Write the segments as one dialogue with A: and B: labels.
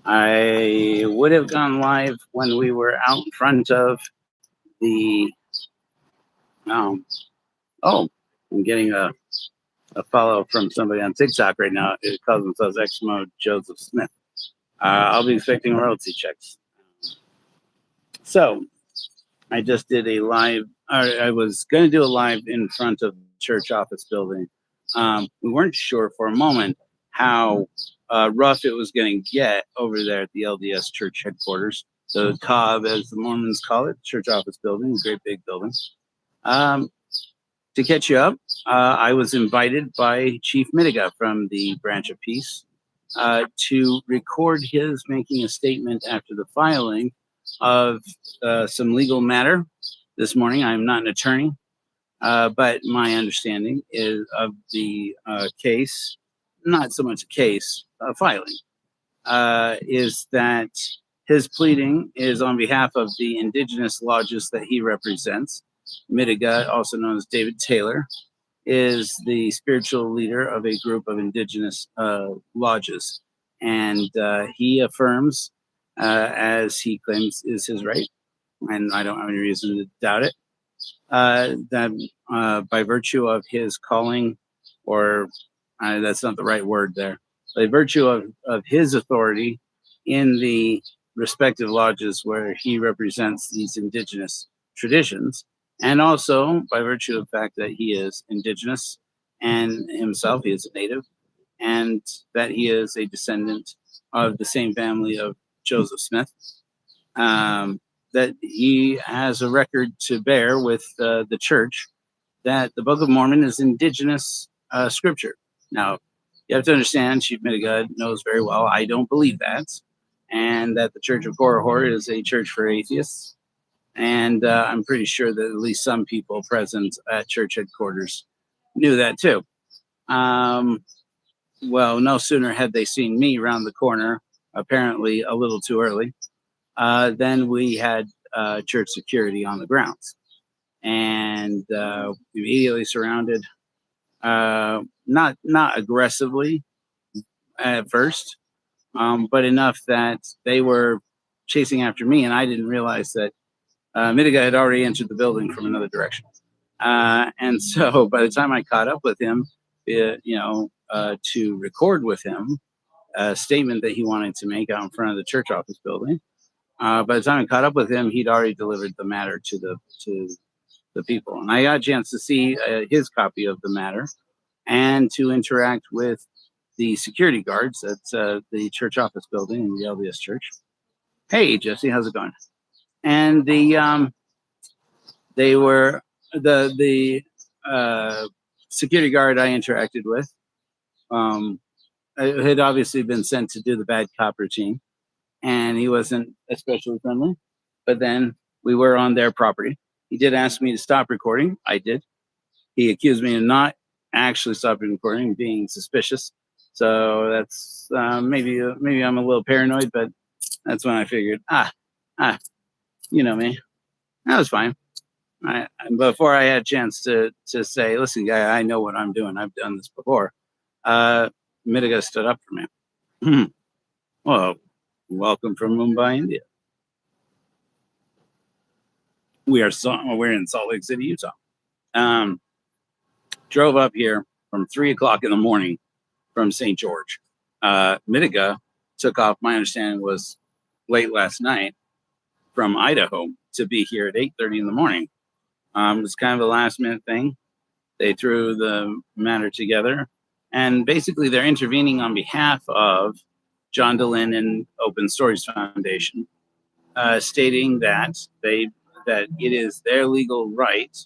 A: I would have gone live when we were out in front of the. Oh, I'm getting a follow from somebody on TikTok right now. It calls themselves Exmo Joseph Smith. I'll be expecting royalty checks. So I just did a live. I was going to do a live in front of the church office building. We weren't sure for a moment how rough it was going to get over there at the LDS church headquarters, the Cobb, as the Mormons call it, church office building, a great big building. To catch you up, I was invited by Chief Midegah from the Branch of Peace to record his making a statement after the filing of some legal matter this morning. I'm not an attorney, but my understanding is of the case, not so much a case, filing, is that his pleading is on behalf of the indigenous lodges that he represents. Midegah, also known as David Taylor, is the spiritual leader of a group of indigenous lodges. And he affirms, as he claims is his right, and I don't have any reason to doubt it, that by virtue of his calling, or that's not the right word there, by virtue of his authority in the respective lodges where he represents these indigenous traditions, and also by virtue of the fact that he is indigenous and himself, he is a native, and that he is a descendant of the same family of Joseph Smith, that he has a record to bear with the church that the Book of Mormon is indigenous scripture. Now, you have to understand, Chief Midegah knows very well I don't believe that, and that the Church of Korihor is a church for atheists. And I'm pretty sure that at least some people present at church headquarters knew that too. Well, no sooner had they seen me around the corner, apparently a little too early, then we had church security on the grounds. And immediately surrounded, not aggressively at first, but enough that they were chasing after me, and I didn't realize that Midegah had already entered the building from another direction. And so by the time I caught up with him, to record with him a statement that he wanted to make out in front of the church office building, by the time I caught up with him, he'd already delivered the matter to the people. And I got a chance to see his copy of the matter and to interact with the security guards at the church office building in the LDS church. Hey, Jesse, how's it going? And they were the security guard I interacted with had obviously been sent to do the bad cop routine, and he wasn't especially friendly. But then we were on their property. He did ask me to stop recording. I did. He accused me of not actually stopping recording, being suspicious. So that's maybe I'm a little paranoid, but that's when I figured, you know me. That was fine. Before I had a chance to say, listen, guy, I know what I'm doing. I've done this before. Midegah stood up for me. Well, welcome from Mumbai, India. We're in Salt Lake City, Utah. Drove up here from 3 o'clock in the morning from St. George. Midegah took off, my understanding was late last night, from Idaho to be here at 8:30 in the morning. It was kind of a last minute thing. They threw the matter together, and basically they're intervening on behalf of John Dehlin and Open Stories Foundation, stating that it is their legal right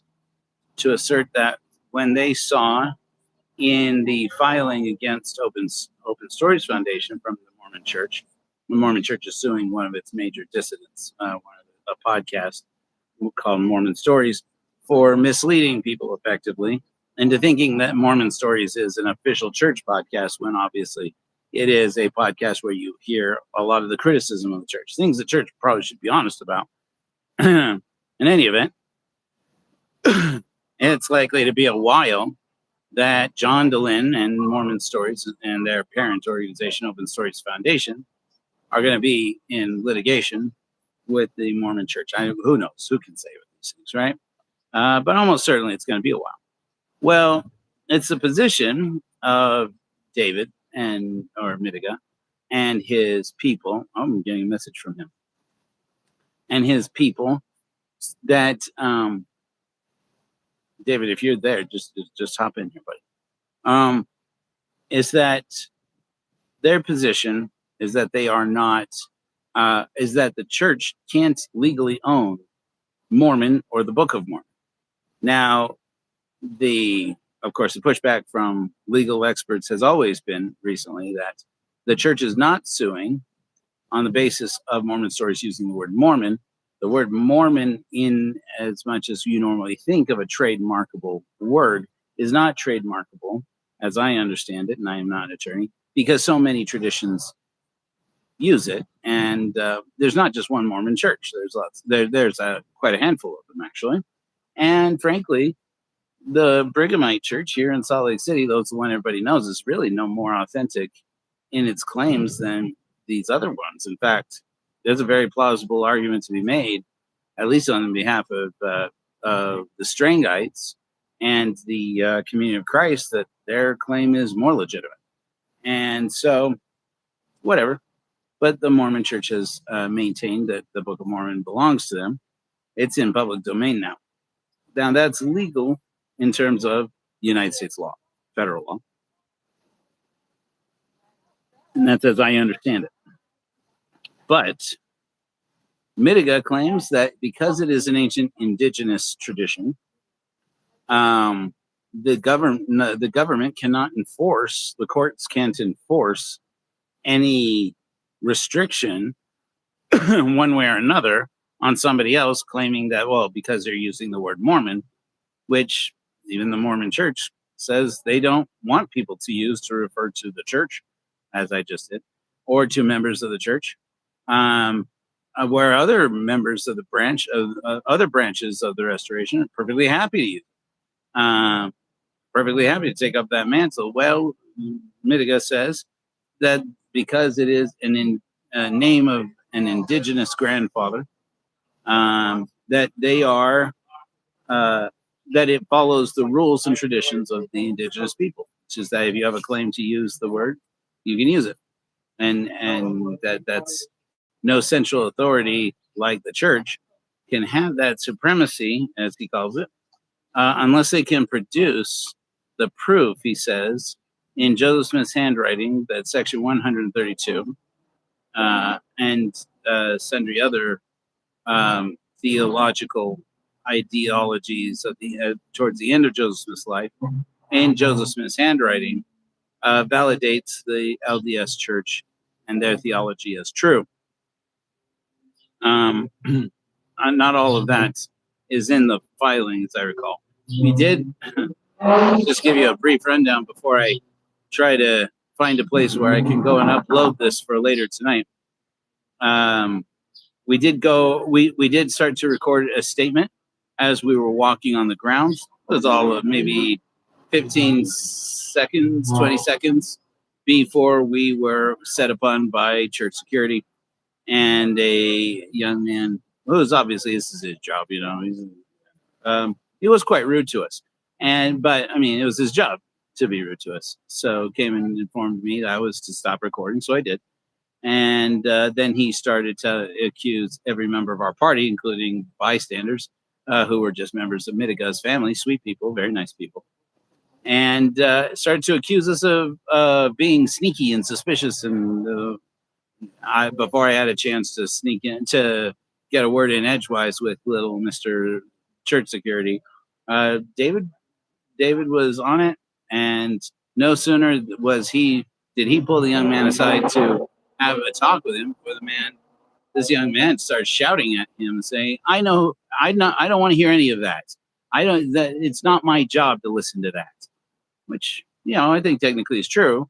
A: to assert that when they saw in the filing against Open Stories Foundation from the Mormon Church is suing one of its major dissidents, a podcast called Mormon Stories, for misleading people effectively into thinking that Mormon Stories is an official church podcast, when obviously it is a podcast where you hear a lot of the criticism of the church, things the church probably should be honest about. In any event, it's likely to be a while that John Dehlin and Mormon Stories and their parent organization, Open Stories Foundation, are going to be in litigation with the Mormon Church. Who knows? Who can say with these things, right? But almost certainly it's going to be a while. Well, it's the position of David or Midegah and his people. I'm getting a message from him. And his people that David, if you're there, just hop in here, buddy. Is that their position is that they are not, is that the church can't legally own Mormon or the Book of Mormon. Now, of course, the pushback from legal experts has always been recently that the church is not suing on the basis of Mormon stories using the word Mormon. The word Mormon, in as much as you normally think of a trademarkable word, is not trademarkable, as I understand it, and I am not an attorney, because so many traditions use it, and there's not just one Mormon church. There's lots. There's quite a handful of them, actually. And frankly, the Brighamite Church here in Salt Lake City, though it's the one everybody knows, is really no more authentic in its claims than these other ones. In fact, there's a very plausible argument to be made, at least on behalf of the Strangites and the Community of Christ, that their claim is more legitimate. And so, whatever. But the Mormon Church has maintained that the Book of Mormon belongs to them. It's in public domain now. Now, that's legal in terms of United States law, federal law. And that's as I understand it. But Midegah claims that because it is an ancient indigenous tradition, the government cannot enforce, the courts can't enforce any restriction one way or another on somebody else claiming that, well, because they're using the word Mormon, which even the Mormon Church says they don't want people to use to refer to the church, as I just did, or to members of the church. Where other members of the branch of other branches of the Restoration are perfectly happy to use, perfectly happy to take up that mantle. Well, Midegah says that because it is a name of an indigenous grandfather, that they are that it follows the rules and traditions of the indigenous people. Which is that if you have a claim to use the word, you can use it, and that's no central authority like the church can have that supremacy, as he calls it, unless they can produce the proof, he says, in Joseph Smith's handwriting, that section 132, and sundry other theological ideologies of towards the end of Joseph Smith's life, in Joseph Smith's handwriting, validates the LDS church and their theology as true. Not all of that is in the filing, as I recall. We did just give you a brief rundown before I try to find a place where I can go and upload this for later tonight. We did start to record a statement as we were walking on the grounds. It was all of maybe 15 seconds, 20 seconds before we were set upon by church security. And a young man, well, it was obviously this is his job, you know. He was quite rude to us, but I mean, it was his job to be rude to us. So came and informed me that I was to stop recording, so I did. And then he started to accuse every member of our party, including bystanders, who were just members of Midegah's family, sweet people, very nice people, and started to accuse us of being sneaky and suspicious. And before I had a chance to sneak in to get a word in edgewise with little Mr. Church Security, David was on it, and no sooner did he pull the young man aside to have a talk with him, for this young man starts shouting at him and saying, I don't want to hear any of that. It's not my job to listen to that, which, you know, I think technically is true.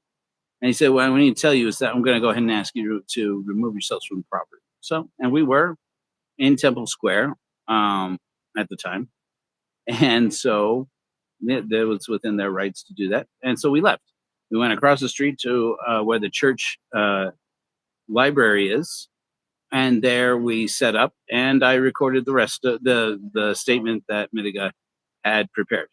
A: And he said, what I need to tell you is that I'm going to go ahead and ask you to remove yourselves from the property. So, and we were in Temple Square at the time. And so it was within their rights to do that. And so we left. We went across the street to where the church library is. And there we set up, and I recorded the rest of the statement that Midegah had prepared.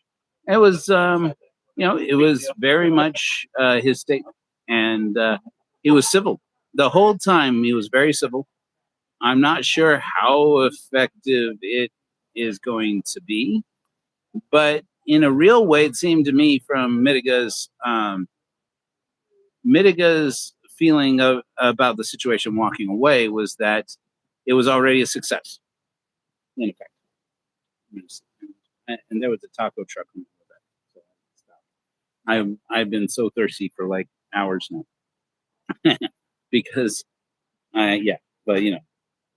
A: It was, it was very much his statement, and he was civil the whole time. He was very civil. I'm not sure how effective it is going to be, but in a real way, it seemed to me from Midegah's feeling about the situation walking away was that it was already a success. In effect, and there was a taco truck on the way back, so I've been so thirsty for like hours now because but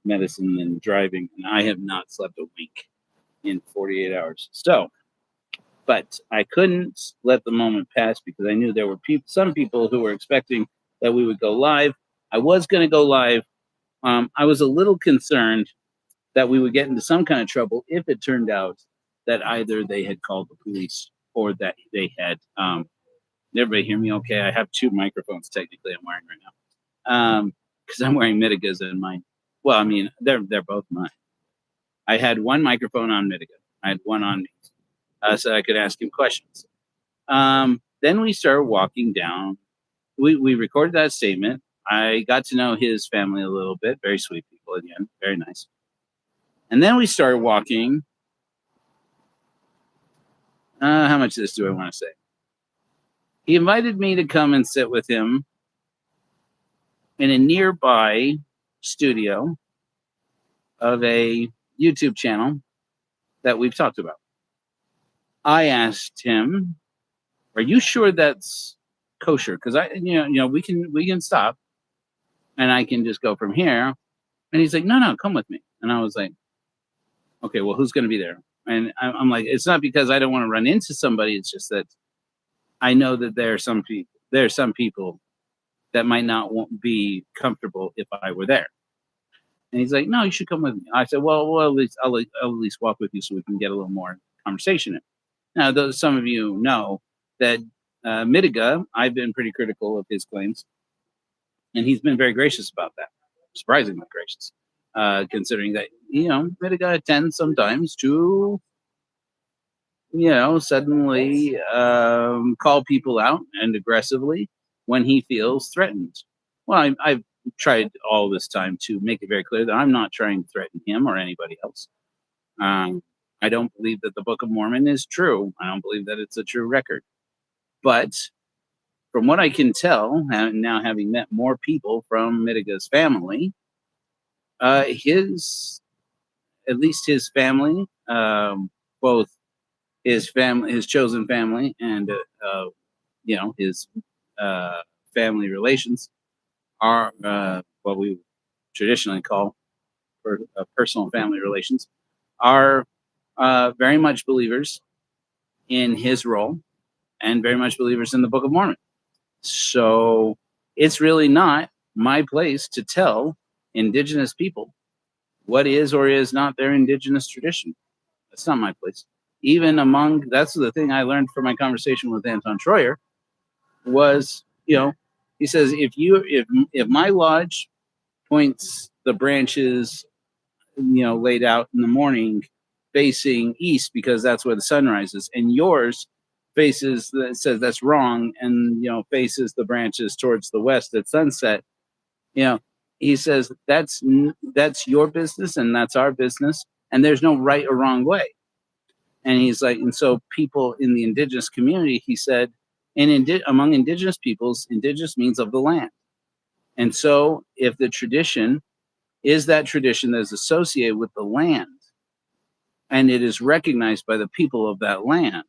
A: medicine and driving, and I have not slept a week in 48 hours. So, but I couldn't let the moment pass because I knew there were some people who were expecting that we would go live. I was going to go live. I was a little concerned that we would get into some kind of trouble if it turned out that either they had called the police or that they had. Everybody hear me okay? I have two microphones technically I'm wearing right now because I'm wearing Midegah's in mine. Well, I mean, they're both mine. I had one microphone on Midegah. I had one on me so I could ask him questions. Then we started walking down. We recorded that statement. I got to know his family a little bit. Very sweet people again. Very nice. And then we started walking. How much of this do I want to say? He invited me to come and sit with him in a nearby studio of a YouTube channel that we've talked about. I asked him, "Are you sure that's kosher? Because we can stop, and I can just go from here." And he's like, "No, come with me." And I was like, "Okay, well, who's going to be there?" And I'm like, "It's not because I don't want to run into somebody. It's just that I know that there are some people that might not be comfortable if I were there." And he's like, "No, you should come with me." I said, "Well, at least I'll at least walk with you so we can get a little more conversation in." Now, some of you know that Midegah, I've been pretty critical of his claims, and he's been very gracious about that, surprisingly gracious, considering that Midegah tends sometimes to suddenly call people out and aggressively when he feels threatened. Well, I've tried all this time to make it very clear that I'm not trying to threaten him or anybody else. I don't believe that the Book of Mormon is true. I don't believe that it's a true record. But from what I can tell, now having met more people from Midegah's family, at least his family, both his chosen family, and his family relations are what we traditionally call personal family relations, are very much believers in his role and very much believers in the Book of Mormon. So it's really not my place to tell indigenous people what is or is not their indigenous tradition. That's not my place. That's the thing I learned from my conversation with Anton Troyer was, he says, if my lodge points the branches, laid out in the morning facing east because that's where the sun rises, and yours says that's wrong and faces the branches towards the west at sunset, he says that's your business and that's our business, and there's no right or wrong way. And he's like, and so people in the indigenous community, he said, among indigenous peoples, indigenous means of the land. And so if the tradition is that tradition that is associated with the land and it is recognized by the people of that land,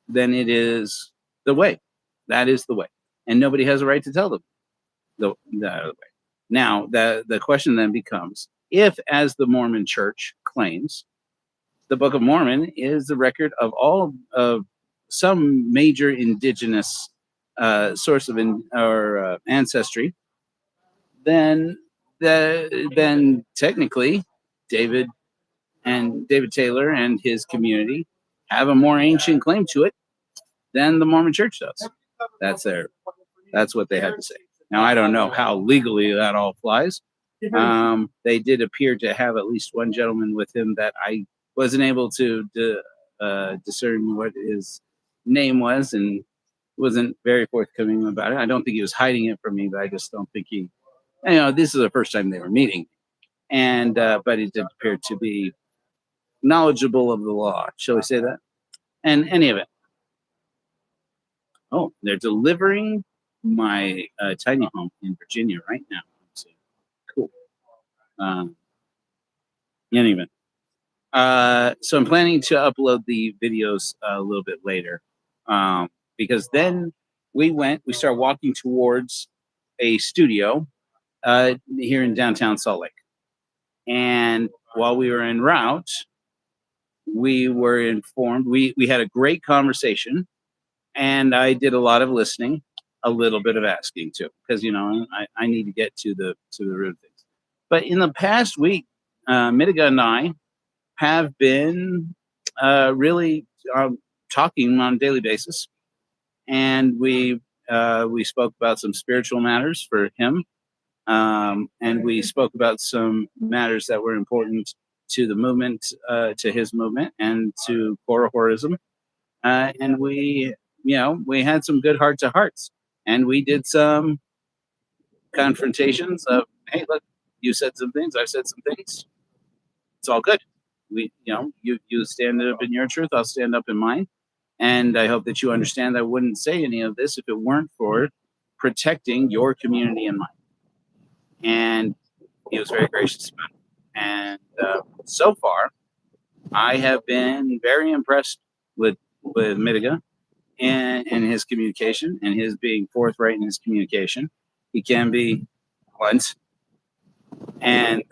A: then it is the way. That is the way. And nobody has a right to tell them the way. Now, the question then becomes, if, as the Mormon Church claims, the Book of Mormon is the record of all of some major indigenous source of ancestry, then technically David Taylor and his community have a more ancient claim to it than the Mormon Church does. That's what they had to say. Now, I don't know how legally that all flies. They did appear to have at least one gentleman with him that I wasn't able to discern what his name was, and wasn't very forthcoming about it. I don't think he was hiding it from me, but I just don't think he, this is the first time they were meeting. And, but he did appear to be knowledgeable of the law. Shall we say that? And any of it. Oh, they're delivering my tiny home in Virginia right now. So, cool. Anyway, so I'm planning to upload the videos a little bit later, because then we started walking towards a studio here in downtown Salt Lake. And while we were en route, we were informed, we had a great conversation, and I did a lot of listening, a little bit of asking too, because I need to get to the root of things. But in the past week, Midegah and I have been really talking on a daily basis, and we spoke about some spiritual matters for him, and we spoke about some matters that were important to the movement, to his movement, and to Korohorism, and we had some good heart to hearts, and we did some confrontations of, hey, look, you said some things, I said some things. It's all good. We, you stand up in your truth, I'll stand up in mine. And I hope that you understand I wouldn't say any of this if it weren't for protecting your community and mine. And he was very gracious about it. And so far, I have been very impressed with Midegah and his communication, and his being forthright in his communication. He can be blunt and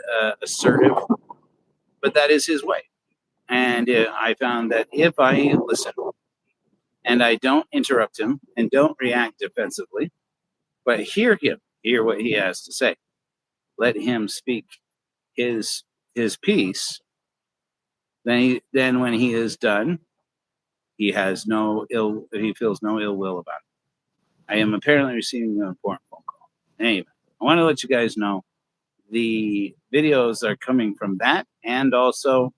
A: assertive, but that is his way. And I found that if I listen and I don't interrupt him and don't react defensively, but hear what he has to say, let him speak his piece, then when he is done, he feels no ill will about it. I am apparently receiving an important phone call. Anyway, I want to let you guys know the videos are coming from that, and also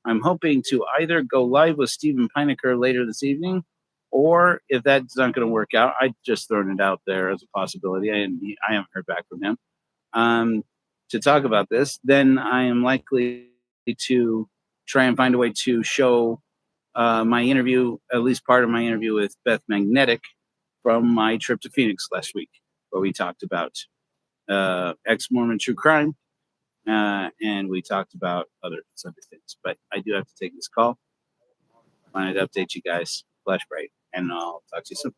A: I'm hoping to either go live with Stephen Pinecker later this evening, or if that's not going to work out, I just thrown it out there as a possibility, and I haven't heard back from him, to talk about this. Then I am likely to try and find a way to show my interview, at least part of my interview with Beth Magnetic from my trip to Phoenix last week, where we talked about ex-Mormon true crime, and we talked about other things. But I do have to take this call. Wanted to update you guys. Flash break, and I'll talk to you soon.